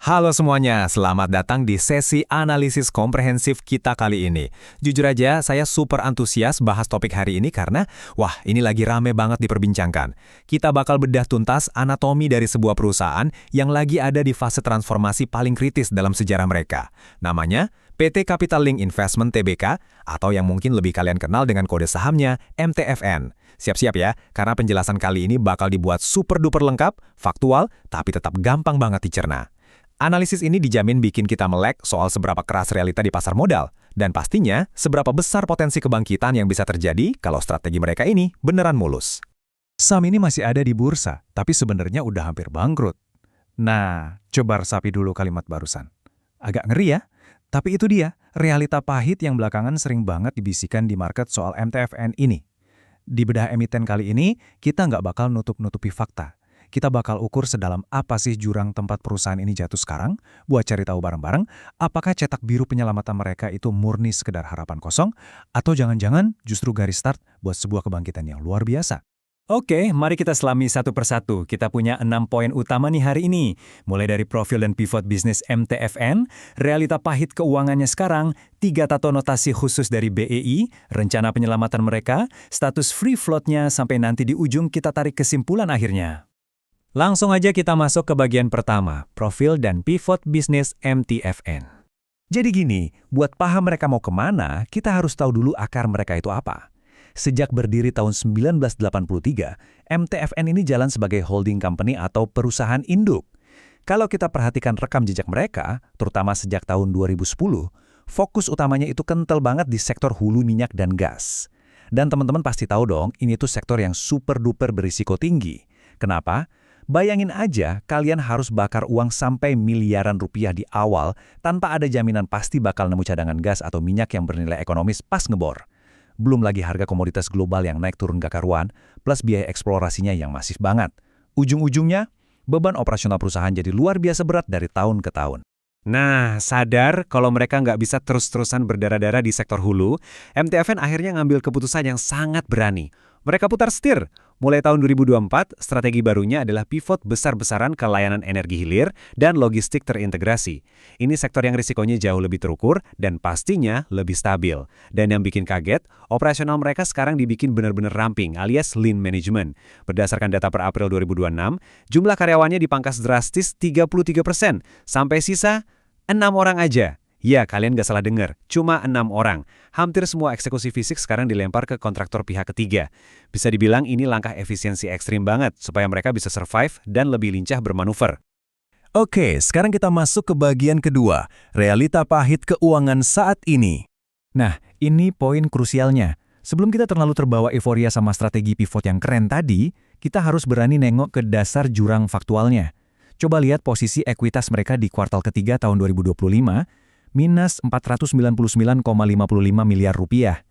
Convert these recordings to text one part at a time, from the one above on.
Halo semuanya, selamat datang di sesi analisis komprehensif kita kali ini. Jujur aja, saya super antusias bahas topik hari ini karena, wah, ini lagi rame banget diperbincangkan. Kita bakal bedah tuntas anatomi dari sebuah perusahaan yang lagi ada di fase transformasi paling kritis dalam sejarah mereka. Namanya PT Capital Link Investment Tbk, atau yang mungkin lebih kalian kenal dengan kode sahamnya MTFN. Siap-siap ya, karena penjelasan kali ini bakal dibuat super duper lengkap, faktual, tapi tetap gampang banget dicerna. Analisis ini dijamin bikin kita melek soal seberapa keras realita di pasar modal, dan pastinya seberapa besar potensi kebangkitan yang bisa terjadi kalau strategi mereka ini beneran mulus. Saham ini masih ada di bursa, tapi sebenarnya udah hampir bangkrut. Nah, coba resapi dulu kalimat barusan. Agak ngeri ya, tapi itu dia, realita pahit yang belakangan sering banget dibisikkan di market soal MTFN ini. Di bedah emiten kali ini, kita nggak bakal nutup-nutupi fakta. Kita bakal ukur sedalam apa sih jurang tempat perusahaan ini jatuh sekarang, buat cari tahu bareng-bareng, apakah cetak biru penyelamatan mereka itu murni sekedar harapan kosong, atau jangan-jangan justru garis start buat sebuah kebangkitan yang luar biasa. Oke, mari kita selami satu persatu. Kita punya 6 poin utama nih hari ini. Mulai dari profil dan pivot bisnis MTFN, realita pahit keuangannya sekarang, 3 tato notasi khusus dari BEI, rencana penyelamatan mereka, status free float-nya, sampai nanti di ujung kita tarik kesimpulan akhirnya. Langsung aja kita masuk ke bagian pertama, profil dan pivot bisnis MTFN. Jadi gini, buat paham mereka mau kemana, kita harus tahu dulu akar mereka itu apa. Sejak berdiri tahun 1983, MTFN ini jalan sebagai holding company atau perusahaan induk. Kalau kita perhatikan rekam jejak mereka, terutama sejak tahun 2010, fokus utamanya itu kental banget di sektor hulu minyak dan gas. Dan teman-teman pasti tahu dong, ini tuh sektor yang super duper berisiko tinggi. Kenapa? Bayangin aja, kalian harus bakar uang sampai miliaran rupiah di awal tanpa ada jaminan pasti bakal nemu cadangan gas atau minyak yang bernilai ekonomis pas ngebor. Belum lagi harga komoditas global yang naik turun gak karuan, plus biaya eksplorasinya yang masif banget. Ujung-ujungnya, beban operasional perusahaan jadi luar biasa berat dari tahun ke tahun. Nah, sadar kalau mereka nggak bisa terus-terusan berdarah-darah di sektor hulu, MTFN akhirnya ngambil keputusan yang sangat berani. Mereka putar setir. Mulai tahun 2024, strategi barunya adalah pivot besar-besaran ke layanan energi hilir dan logistik terintegrasi. Ini sektor yang risikonya jauh lebih terukur dan pastinya lebih stabil. Dan yang bikin kaget, operasional mereka sekarang dibikin benar-benar ramping alias lean management. Berdasarkan data per April 2026, jumlah karyawannya dipangkas drastis 33%, sampai sisa 6 orang aja. Ya, kalian gak salah dengar, cuma 6 orang. Hampir semua eksekusi fisik sekarang dilempar ke kontraktor pihak ketiga. Bisa dibilang ini langkah efisiensi ekstrim banget, supaya mereka bisa survive dan lebih lincah bermanuver. Oke, sekarang kita masuk ke bagian kedua, realita pahit keuangan saat ini. Nah, ini poin krusialnya. Sebelum kita terlalu terbawa euforia sama strategi pivot yang keren tadi, kita harus berani nengok ke dasar jurang faktualnya. Coba lihat posisi ekuitas mereka di kuartal ketiga tahun 2025, minus 499,55 miliar rupiah.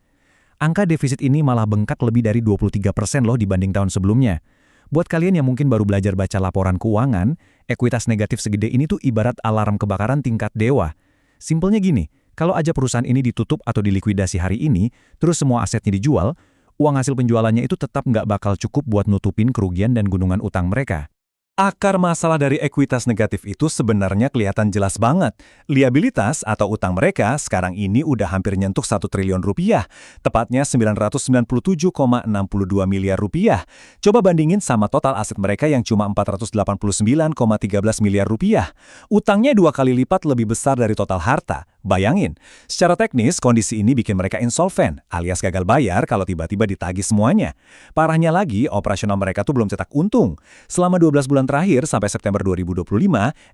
Angka defisit ini malah bengkak lebih dari 23% loh dibanding tahun sebelumnya. Buat kalian yang mungkin baru belajar baca laporan keuangan, ekuitas negatif segede ini tuh ibarat alarm kebakaran tingkat dewa. Simpelnya gini, kalau aja perusahaan ini ditutup atau dilikuidasi hari ini, terus semua asetnya dijual, uang hasil penjualannya itu tetap nggak bakal cukup buat nutupin kerugian dan gunungan utang mereka. Akar masalah dari ekuitas negatif itu sebenarnya kelihatan jelas banget. Liabilitas atau utang mereka sekarang ini udah hampir nyentuh 1 triliun rupiah, tepatnya 997,62 miliar rupiah. Coba bandingin sama total aset mereka yang cuma 489,13 miliar rupiah. Utangnya 2 kali lipat lebih besar dari total harta. Bayangin, secara teknis kondisi ini bikin mereka insolven, alias gagal bayar kalau tiba-tiba ditagih semuanya. Parahnya lagi, operasional mereka tuh belum cetak untung. Selama 12 bulan terakhir sampai September 2025,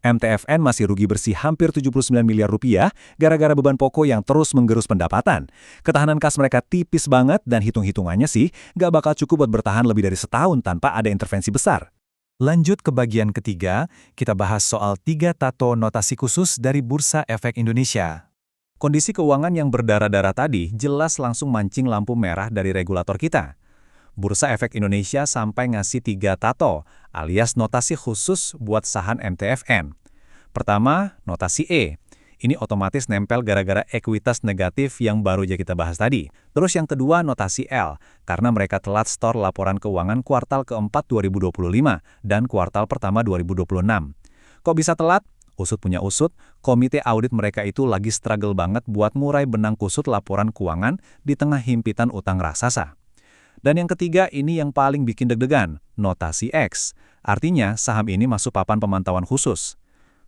MTFN masih rugi bersih hampir 79 miliar rupiah gara-gara beban pokok yang terus menggerus pendapatan. Ketahanan kas mereka tipis banget dan hitung-hitungannya sih nggak bakal cukup buat bertahan lebih dari setahun tanpa ada intervensi besar. Lanjut ke bagian ketiga, kita bahas soal 3 tato notasi khusus dari Bursa Efek Indonesia. Kondisi keuangan yang berdarah-darah tadi jelas langsung mancing lampu merah dari regulator kita. Bursa Efek Indonesia sampai ngasih 3 tato, alias notasi khusus buat saham MTFN. Pertama, notasi E. Ini otomatis nempel gara-gara ekuitas negatif yang baru aja kita bahas tadi. Terus yang kedua, notasi L, karena mereka telat store laporan keuangan kuartal keempat 2025 dan kuartal pertama 2026. Kok bisa telat? usut punya usut, komite audit mereka itu lagi struggle banget buat ngurai benang kusut laporan keuangan di tengah himpitan utang raksasa. Dan yang ketiga, ini yang paling bikin deg-degan, notasi X. Artinya, saham ini masuk papan pemantauan khusus.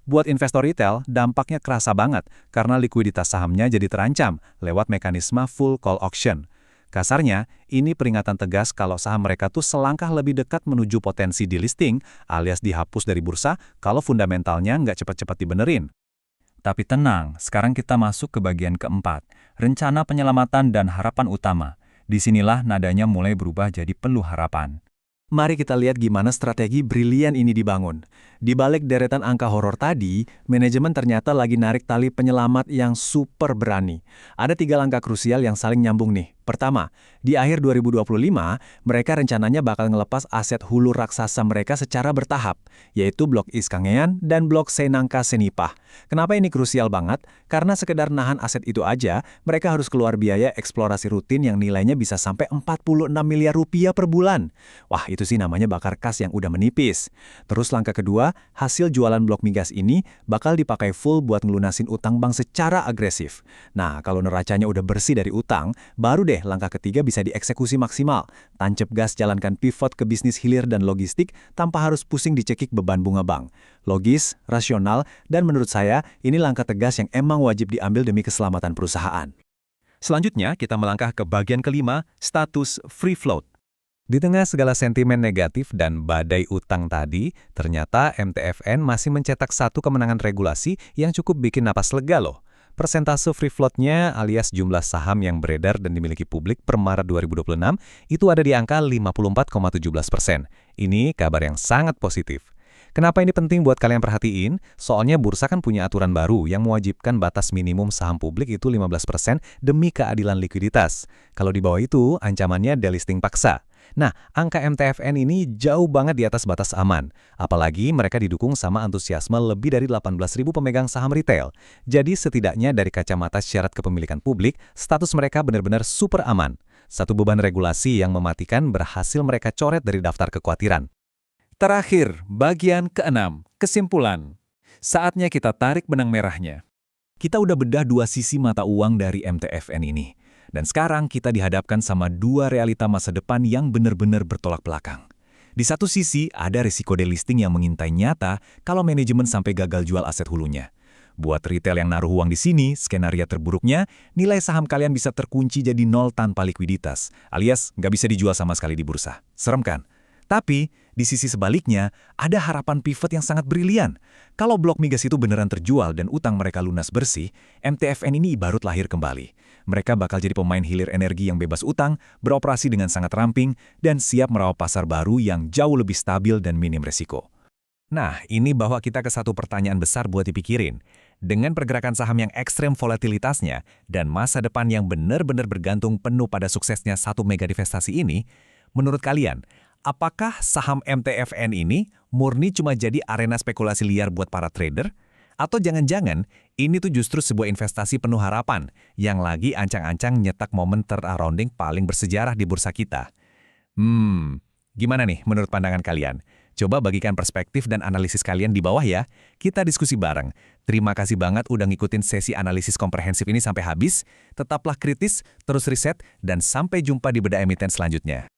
Buat investor retail, dampaknya kerasa banget karena likuiditas sahamnya jadi terancam lewat mekanisme full call auction. Kasarnya, ini peringatan tegas kalau saham mereka tuh selangkah lebih dekat menuju potensi delisting alias dihapus dari bursa kalau fundamentalnya nggak cepat-cepat dibenerin. Tapi tenang, sekarang kita masuk ke bagian keempat, rencana penyelamatan dan harapan utama. Disinilah nadanya mulai berubah jadi penuh harapan. Mari kita lihat gimana strategi brilian ini dibangun. Di balik deretan angka horor tadi, manajemen ternyata lagi narik tali penyelamat yang super berani. Ada 3 langkah krusial yang saling nyambung nih. Pertama, di akhir 2025, mereka rencananya bakal ngelepas aset hulu raksasa mereka secara bertahap, yaitu Blok Is Kangean dan Blok C Nangka Senipah. Kenapa ini krusial banget? Karena sekedar nahan aset itu aja, mereka harus keluar biaya eksplorasi rutin yang nilainya bisa sampai 46 miliar rupiah per bulan. Wah, itu sih namanya bakar kas yang udah menipis. Terus langkah kedua, hasil jualan blok migas ini bakal dipakai full buat ngelunasin utang bank secara agresif. Nah, kalau neracanya udah bersih dari utang, baru deh langkah ketiga bisa dieksekusi maksimal. Tancap gas jalankan pivot ke bisnis hilir dan logistik tanpa harus pusing dicekik beban bunga bank. Logis, rasional, dan menurut saya ini langkah tegas yang emang wajib diambil demi keselamatan perusahaan. Selanjutnya, kita melangkah ke bagian kelima, status free float. Di tengah segala sentimen negatif dan badai utang tadi, ternyata MTFN masih mencetak satu kemenangan regulasi yang cukup bikin napas lega loh. Persentase free float-nya alias jumlah saham yang beredar dan dimiliki publik per Maret 2026 itu ada di angka 54,17%. Ini kabar yang sangat positif. Kenapa ini penting buat kalian perhatiin? Soalnya bursa kan punya aturan baru yang mewajibkan batas minimum saham publik itu 15% demi keadilan likuiditas. Kalau di bawah itu, ancamannya delisting paksa. Nah, angka MTFN ini jauh banget di atas batas aman. Apalagi mereka didukung sama antusiasme lebih dari 18.000 pemegang saham retail. Jadi setidaknya dari kacamata syarat kepemilikan publik, status mereka benar-benar super aman. Satu beban regulasi yang mematikan berhasil mereka coret dari daftar kekhawatiran. Terakhir, bagian keenam, kesimpulan. Saatnya kita tarik benang merahnya. Kita udah bedah 2 sisi mata uang dari MTFN ini. Dan sekarang kita dihadapkan sama 2 realita masa depan yang benar-benar bertolak belakang. Di satu sisi, ada risiko delisting yang mengintai nyata kalau manajemen sampai gagal jual aset hulunya. Buat retail yang naruh uang di sini, skenario terburuknya, nilai saham kalian bisa terkunci jadi nol tanpa likuiditas, alias nggak bisa dijual sama sekali di bursa. Serem kan? Tapi, di sisi sebaliknya, ada harapan pivot yang sangat brilian. Kalau blok migas itu beneran terjual dan utang mereka lunas bersih, MTFN ini ibarat lahir kembali. Mereka bakal jadi pemain hilir energi yang bebas utang, beroperasi dengan sangat ramping, dan siap meraup pasar baru yang jauh lebih stabil dan minim resiko. Nah, ini bawa kita ke satu pertanyaan besar buat dipikirin. Dengan pergerakan saham yang ekstrem volatilitasnya dan masa depan yang benar-benar bergantung penuh pada suksesnya satu mega divestasi ini, menurut kalian, apakah saham MTFN ini murni cuma jadi arena spekulasi liar buat para trader? Atau jangan-jangan ini tuh justru sebuah investasi penuh harapan yang lagi ancang-ancang nyetak momen ter-rounding paling bersejarah di bursa kita? Gimana nih menurut pandangan kalian? Coba bagikan perspektif dan analisis kalian di bawah ya. Kita diskusi bareng. Terima kasih banget udah ngikutin sesi analisis komprehensif ini sampai habis. Tetaplah kritis, terus riset, dan sampai jumpa di Bedah Emiten selanjutnya.